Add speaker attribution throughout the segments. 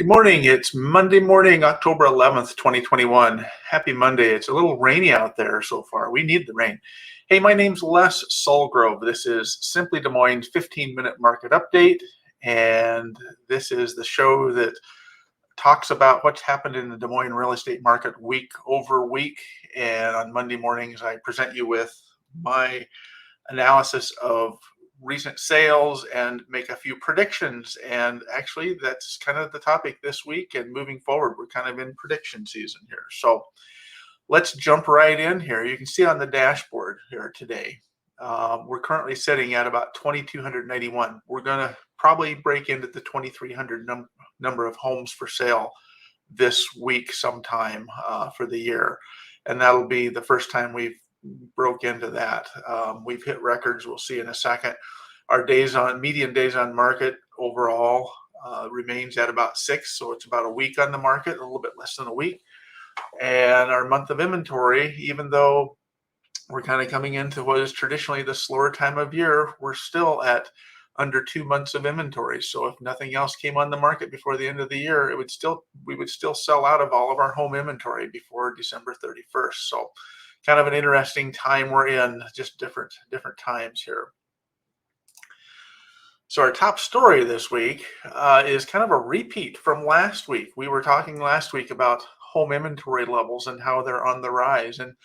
Speaker 1: Good morning. It's Monday morning, October 11th, 2021. Happy Monday. It's a little rainy out there so far. We need the rain. Hey, my name's Les Sulgrove. This is Simply Des Moines 15-minute market update. And this is the show that talks about what's happened in the Des Moines real estate market week over week. And on Monday mornings, I present you with my analysis of recent sales and make a few predictions. And actually, that's kind of the topic this week. And moving forward, we're kind of in prediction season here. So let's jump right in here. You can see on the dashboard here today, we're currently sitting at about 2,291. We're going to probably break into the 2,300 number of homes for sale this week sometime for the year. And that'll be the first time we've broke into that. We've hit records. We'll see in a second. Our median days on market overall remains at about 6. So it's about a week on the market, a little bit less than a week. And our month of inventory, even though we're kind of coming into what is traditionally the slower time of year, we're still at under 2 months of inventory. So if nothing else came on the market before the end of the year, we would still sell out of all of our home inventory before December 31st. So kind of an interesting time we're in, just different times here. So our top story this week is kind of a repeat from last week. We were talking last week about home inventory levels and how they're on the rise. And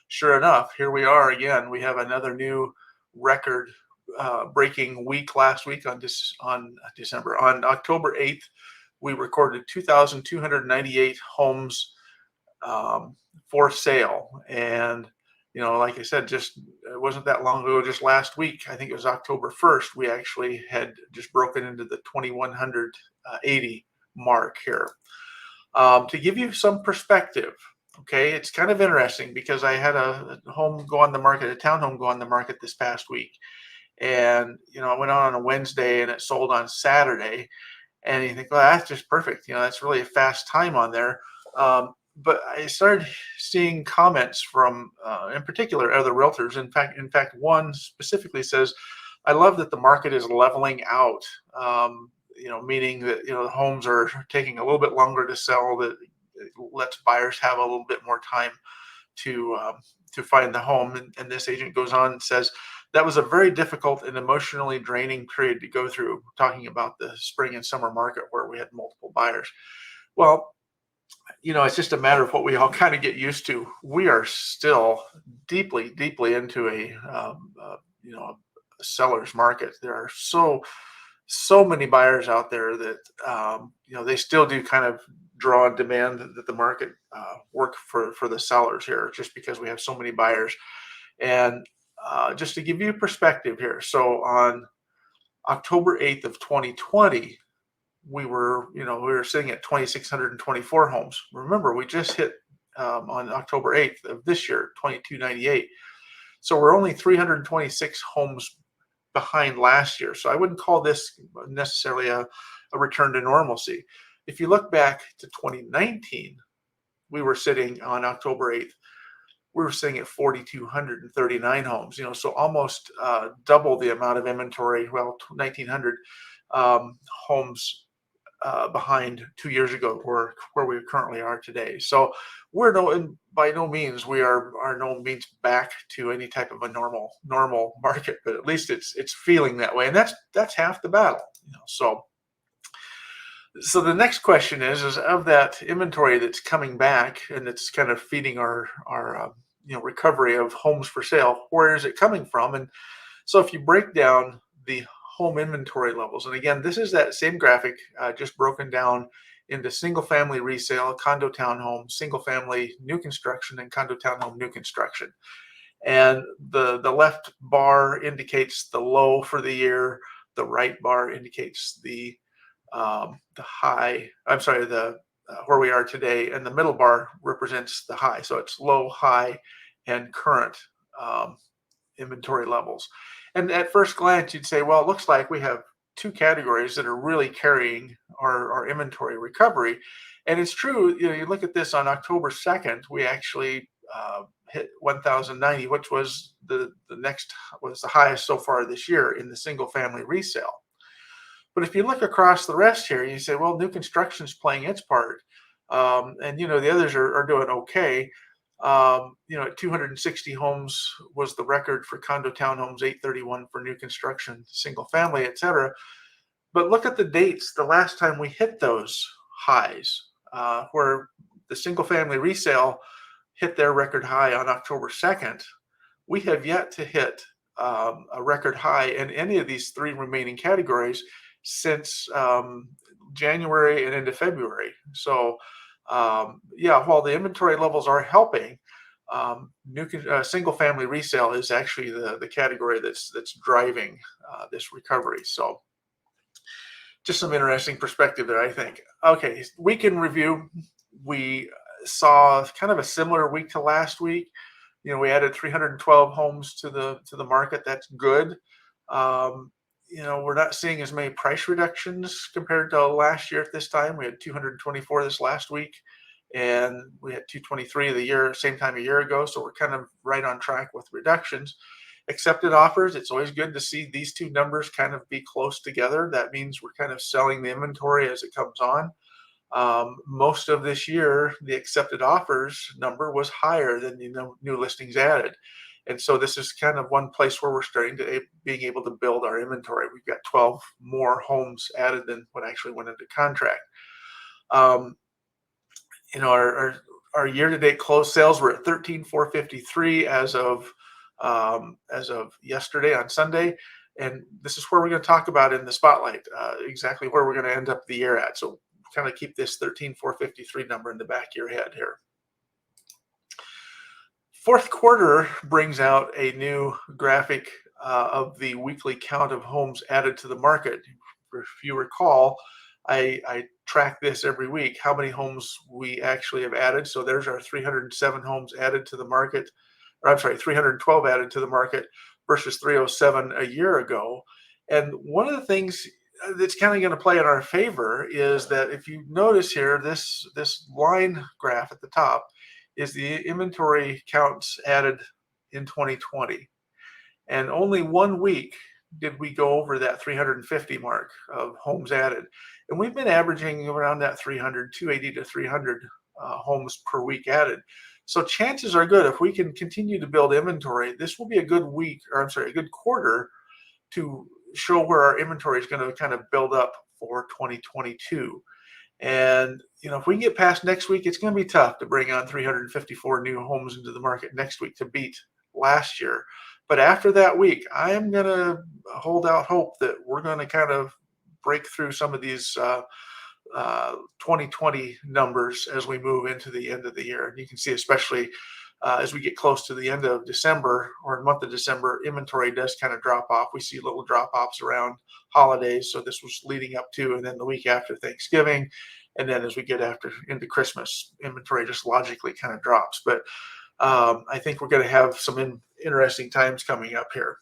Speaker 1: sure enough, here we are again. We have another new record breaking week last week on December. On October 8th, we recorded 2,298 homes for sale. And, like I said, it wasn't that long ago, just last week, I think it was October 1st, we actually had just broken into the 2,180 mark here. To give you some perspective, okay, it's kind of interesting because I had a townhome go on the market this past week. And, it went on a Wednesday and it sold on Saturday. And you think, well, that's just perfect. That's really a fast time on there. But I started seeing comments from, in particular, other realtors. In fact, one specifically says, "I love that the market is leveling out." Meaning that the homes are taking a little bit longer to sell. That it lets buyers have a little bit more time to find the home. And this agent goes on and says, "That was a very difficult and emotionally draining period to go through," talking about the spring and summer market where we had multiple buyers. Well, it's just a matter of what we all kind of get used to. We are still deeply, deeply into a seller's market. There are so many buyers out there that, they still do kind of draw and demand that the market work for the sellers here, just because we have so many buyers. And just to give you perspective here. So on October 8th of 2020, we were sitting at 2,624 homes. Remember, we just hit on October 8th of this year, 2,298. So we're only 326 homes behind last year. So I wouldn't call this necessarily a return to normalcy. If you look back to 2019, we were sitting on October 8th. We were sitting at 4,239 homes, so almost double the amount of inventory. Well, 1,900 homes behind 2 years ago where we currently are today. So by no means back to any type of a normal market, but at least it's feeling that way, and that's half the battle. So the next question is of that inventory that's coming back and it's kind of feeding our recovery of homes for sale, where is it coming from? And so if you break down the home inventory levels, and again, this is that same graphic just broken down into single family resale, condo townhome, single family new construction, and condo townhome new construction. And the left bar indicates the low for the year, the right bar indicates the high. I'm sorry, where we are today, and the middle bar represents the high. So it's low, high, and current inventory levels. And at first glance, you'd say, well, it looks like we have two categories that are really carrying our inventory recovery. And it's true. You look at this on October 2nd, we actually hit 1,090, which was the highest so far this year in the single family resale. But if you look across the rest here, you say, well, new construction's playing its part. And the others are doing okay. At 260 homes was the record for condo townhomes, 831 for new construction, single family, et cetera. But look at the dates, the last time we hit those highs, where the single family resale hit their record high on October 2nd. We have yet to hit a record high in any of these three remaining categories since January and into February. So, while the inventory levels are helping, single family resale is actually the category that's driving this recovery. So, just some interesting perspective there, I think. Okay, week in review. We saw kind of a similar week to last week. We added 312 homes to the market. That's good. We're not seeing as many price reductions compared to last year at this time. We had 224 this last week, and we had 223 the same time a year ago. So we're kind of right on track with reductions. Accepted offers, it's always good to see these two numbers kind of be close together. That means we're kind of selling the inventory as it comes on. Most of this year, the accepted offers number was higher than the new listings added. And so this is kind of one place where we're starting to being able to build our inventory. We've got 12 more homes added than what actually went into contract. Our year-to-date closed sales were at 13,453 as of yesterday on Sunday. And this is where we're going to talk about in the spotlight, exactly where we're going to end up the year at. So kind of keep this 13,453 number in the back of your head here. Fourth quarter brings out a new graphic of the weekly count of homes added to the market. If you recall, I track this every week, how many homes we actually have added. So there's our 307 homes added to the market, or I'm sorry, 312 added to the market versus 307 a year ago. And one of the things that's kind of going to play in our favor is that if you notice here, this line graph at the top is the inventory counts added in 2020. And only 1 week did we go over that 350 mark of homes added. And we've been averaging around that 280 to 300 homes per week added. So chances are good if we can continue to build inventory, this will be a good a good quarter to show where our inventory is going to kind of build up for 2022. And if we can get past next week, it's going to be tough to bring on 354 new homes into the market next week to beat last year. But after that week, I am going to hold out hope that we're going to kind of break through some of these 2020 numbers as we move into the end of the year. And you can see, especially as we get close to the end of December or month of December, inventory does kind of drop off. We see little drop offs around holidays. So this was leading up to, and then the week after Thanksgiving. And then as we get into Christmas, inventory just logically kind of drops. But I think we're going to have some interesting times coming up here.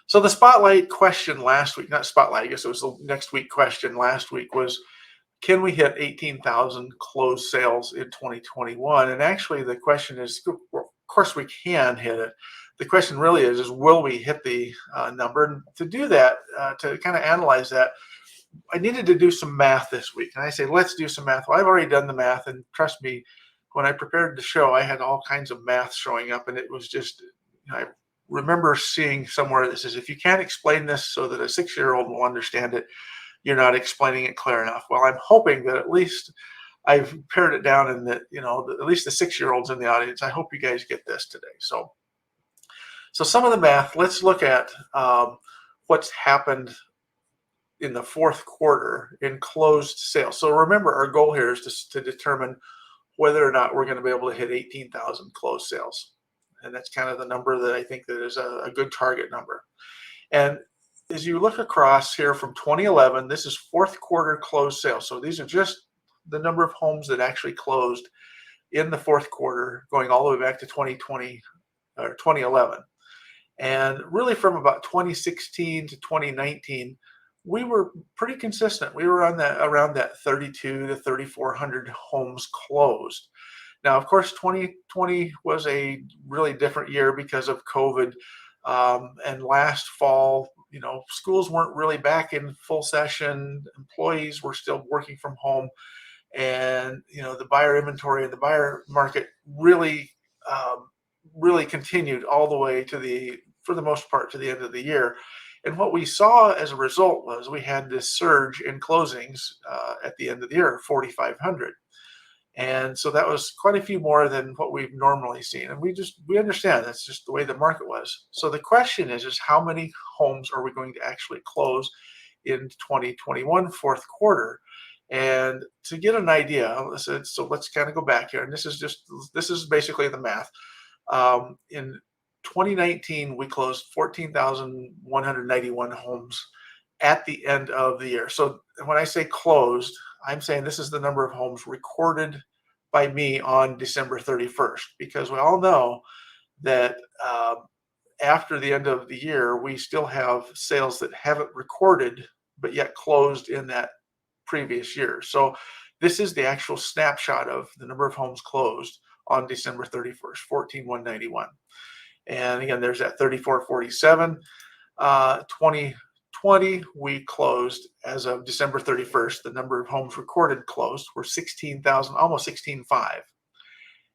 Speaker 1: So the spotlight question last week, not spotlight, I guess it was the next week question last week was, can we hit 18,000 closed sales in 2021? And actually the question is, of course we can hit it. The question really is will we hit the number? And to do that, to kind of analyze that, I needed to do some math this week. And I say, let's do some math. Well, I've already done the math. And trust me, when I prepared the show, I had all kinds of math showing up. And it was just, I remember seeing somewhere that says, if you can't explain this so that a 6-year-old will understand it, you're not explaining it clear enough. Well, I'm hoping that at least I've pared it down and that, at least the 6-year-olds in the audience, I hope you guys get this today. So some of the math, let's look at what's happened in the fourth quarter in closed sales. So remember, our goal here is to determine whether or not we're going to be able to hit 18,000 closed sales. And that's kind of the number that I think that is a good target number. And as you look across here from 2011, this is fourth quarter closed sales. So these are just the number of homes that actually closed in the fourth quarter, going all the way back to 2020 or 2011. And really from about 2016 to 2019, we were pretty consistent. We were around that 32 to 3,400 homes closed. Now, of course, 2020 was a really different year because of COVID. And last fall, schools weren't really back in full session. Employees were still working from home, and the buyer inventory and the buyer market um, really continued all the way for the most part, to the end of the year. And what we saw as a result was we had this surge in closings at the end of the year, 4,500. And so that was quite a few more than what we've normally seen. And we understand that's just the way the market was. So the question is how many homes are we going to actually close in 2021 fourth quarter? And to get an idea, so let's kind of go back here. And this is basically the math. In 2019, we closed 14,191 homes at the end of the year. So when I say closed, I'm saying this is the number of homes recorded by me on December 31st, because we all know that after the end of the year, we still have sales that haven't recorded but yet closed in that previous year. So this is the actual snapshot of the number of homes closed on December 31st, 14,191. And again, there's that 3,447. 2020, we closed as of December 31st. The number of homes recorded closed were 16,000, almost 16,500.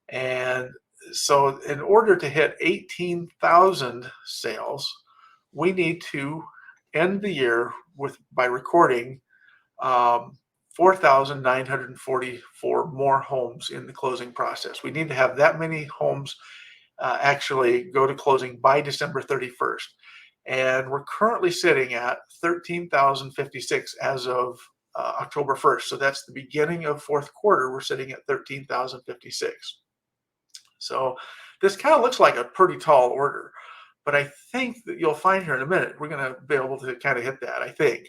Speaker 1: And so in order to hit 18,000 sales, we need to end the year by recording 4,944 more homes in the closing process. We need to have that many homes actually go to closing by December 31st. And we're currently sitting at 13,056 as of October 1st. So that's the beginning of fourth quarter. We're sitting at 13,056. So this kind of looks like a pretty tall order, but I think that you'll find here in a minute, we're going to be able to kind of hit that, I think.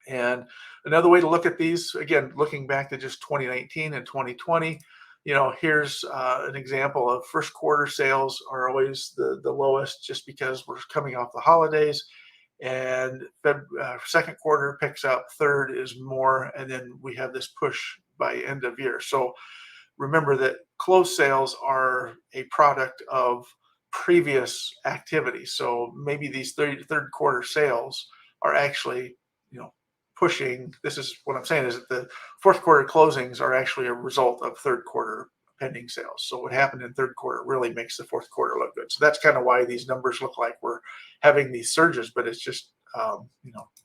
Speaker 1: And another way to look at these, again, looking back to just 2019 and 2020, here's an example of first quarter sales are always the lowest, just because we're coming off the holidays. And second quarter picks up, third is more, and then we have this push by end of year. So remember that closed sales are a product of previous activity. So maybe these third quarter sales are actually, pushing. This is what I'm saying, is that the fourth quarter closings are actually a result of third quarter pending sales. So what happened in third quarter really makes the fourth quarter look good. So that's kind of why these numbers look like we're having these surges, but it's just,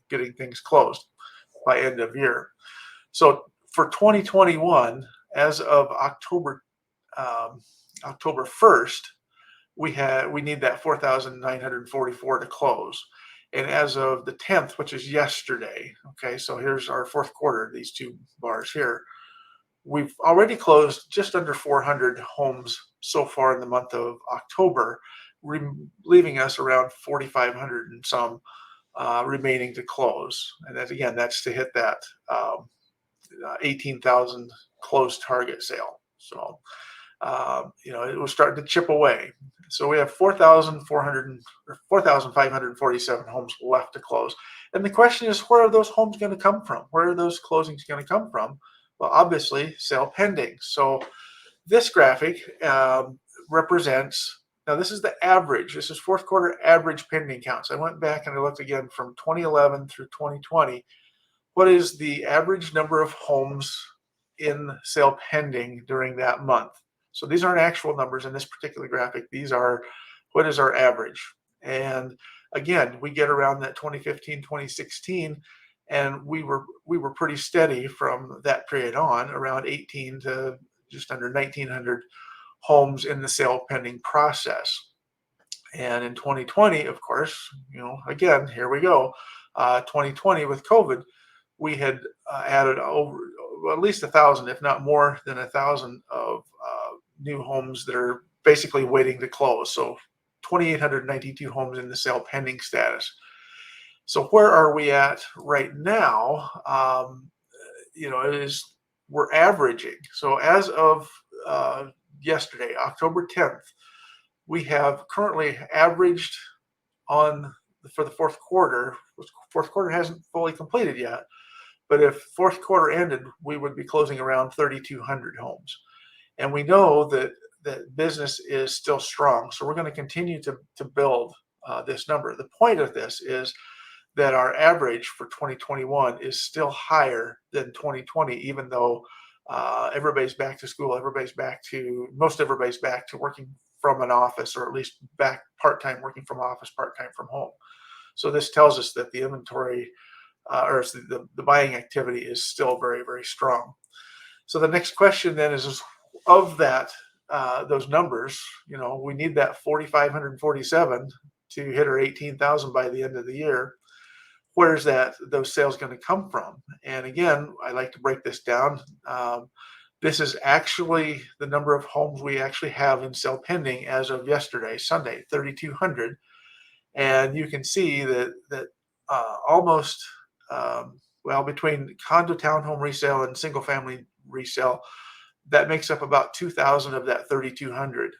Speaker 1: getting things closed by end of year. So for 2021, as of October 1st, we need that 4,944 to close. And as of the 10th, which is yesterday, okay, so here's our fourth quarter, these two bars here, we've already closed just under 400 homes so far in the month of October, leaving us around 4,500 and some remaining to close. And that's to hit that 18,000 closed target sale. So, it was starting to chip away. So we have 4,547 homes left to close. And the question is, where are those homes going to come from? Where are those closings going to come from? Well, obviously, sale pending. So this graphic represents, now this is the average. This is fourth quarter average pending counts. I went back and I looked again from 2011 through 2020. What is the average number of homes in sale pending during that month? So these aren't actual numbers in this particular graphic. These are what is our average. And again, we get around that 2015, 2016, and we were pretty steady from that period on, around 18 to just under 1,900 homes in the sale pending process. And in 2020, of course, again, here we go. 2020 with COVID, we had added over at least 1,000, if not more than 1,000 of new homes that are basically waiting to close. So 2,892 homes in the sale pending status. So where are we at right now? We're averaging. So as of yesterday, October 10th, we have currently averaged for the fourth quarter. Fourth quarter hasn't fully completed yet, but if fourth quarter ended, we would be closing around 3,200 homes. And we know that business is still strong. So we're going to continue to build this number. The point of this is that our average for 2021 is still higher than 2020, even though everybody's back to school, most everybody's back to working from an office, or at least back part-time working from office, part-time from home. So this tells us that the inventory or the buying activity is still very, very strong. So the next question then is of that, those numbers, we need that 4,547 to hit our 18,000 by the end of the year. Where's those sales going to come from? And again, I like to break this down. This is actually the number of homes we actually have in sale pending as of yesterday, Sunday, 3,200. And you can see that almost between condo townhome resale and single family resale, that makes up about 2,000 of that 3,200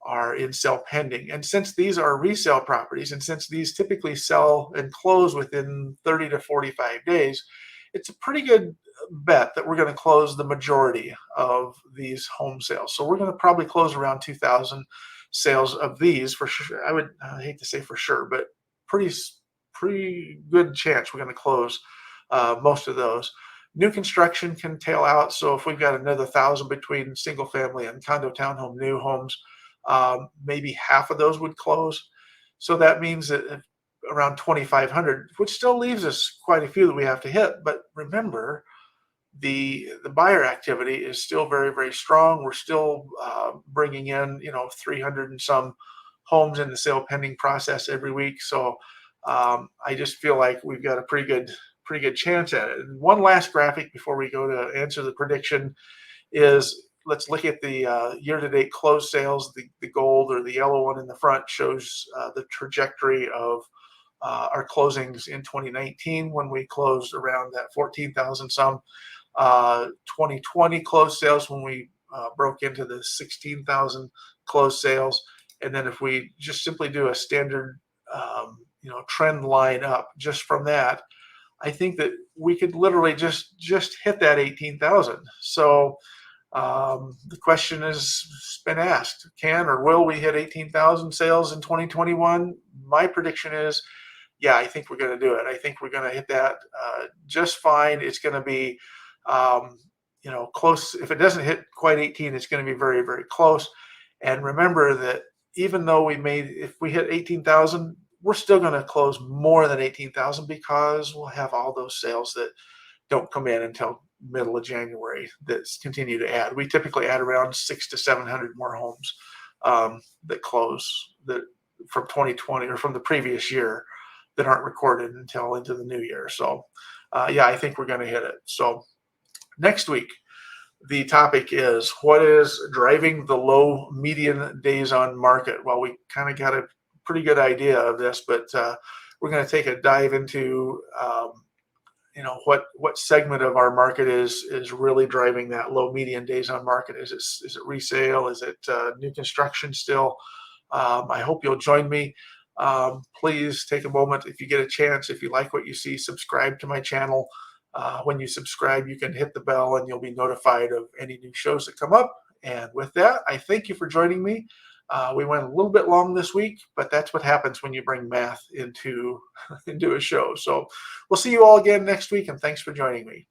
Speaker 1: are in sale pending. And since these are resale properties, and since these typically sell and close within 30 to 45 days, it's a pretty good bet that we're going to close the majority of these home sales. So we're going to probably close around 2,000 sales of these for sure. I hate to say for sure, but pretty good chance we're going to close most of those. New construction can tail out. So if we've got another 1,000 between single family and condo townhome new homes, maybe half of those would close. So that means that around 2,500, which still leaves us quite a few that we have to hit. But remember, the buyer activity is still very, very strong. We're still bringing in 300 and some homes in the sale pending process every week. So I just feel like we've got a pretty good chance at it. And one last graphic before we go to answer the prediction is, let's look at the year-to-date closed sales. The gold or the yellow one in the front shows the trajectory of our closings in 2019 when we closed around that 14,000 some. 2020 closed sales when we broke into the 16,000 closed sales. And then if we just simply do a standard trend line up just from that, I think that we could literally just hit that 18,000. So the question has been asked, can or will we hit 18,000 sales in 2021? My prediction is, yeah, I think we're going to do it. I think we're going to hit that just fine. It's going to be, close. If it doesn't hit quite 18, it's going to be very, very close. And remember that even though if we hit 18,000, we're still going to close more than 18,000 because we'll have all those sales that don't come in until middle of January that continue to add. We typically add around 600 to 700 more homes that close that from 2020 or from the previous year that aren't recorded until into the new year. So I think we're going to hit it. So next week, the topic is what is driving the low median days on market. Well, we kind of got a pretty good idea of this, but we're going to take a dive into what segment of our market is really driving that low median days on market. Is it resale? Is it new construction still? I hope you'll join me. Please take a moment if you get a chance. If you like what you see, subscribe to my channel. When you subscribe, you can hit the bell and you'll be notified of any new shows that come up. And with that, I thank you for joining me. We went a little bit long this week, but that's what happens when you bring math into a show. So we'll see you all again next week, and thanks for joining me.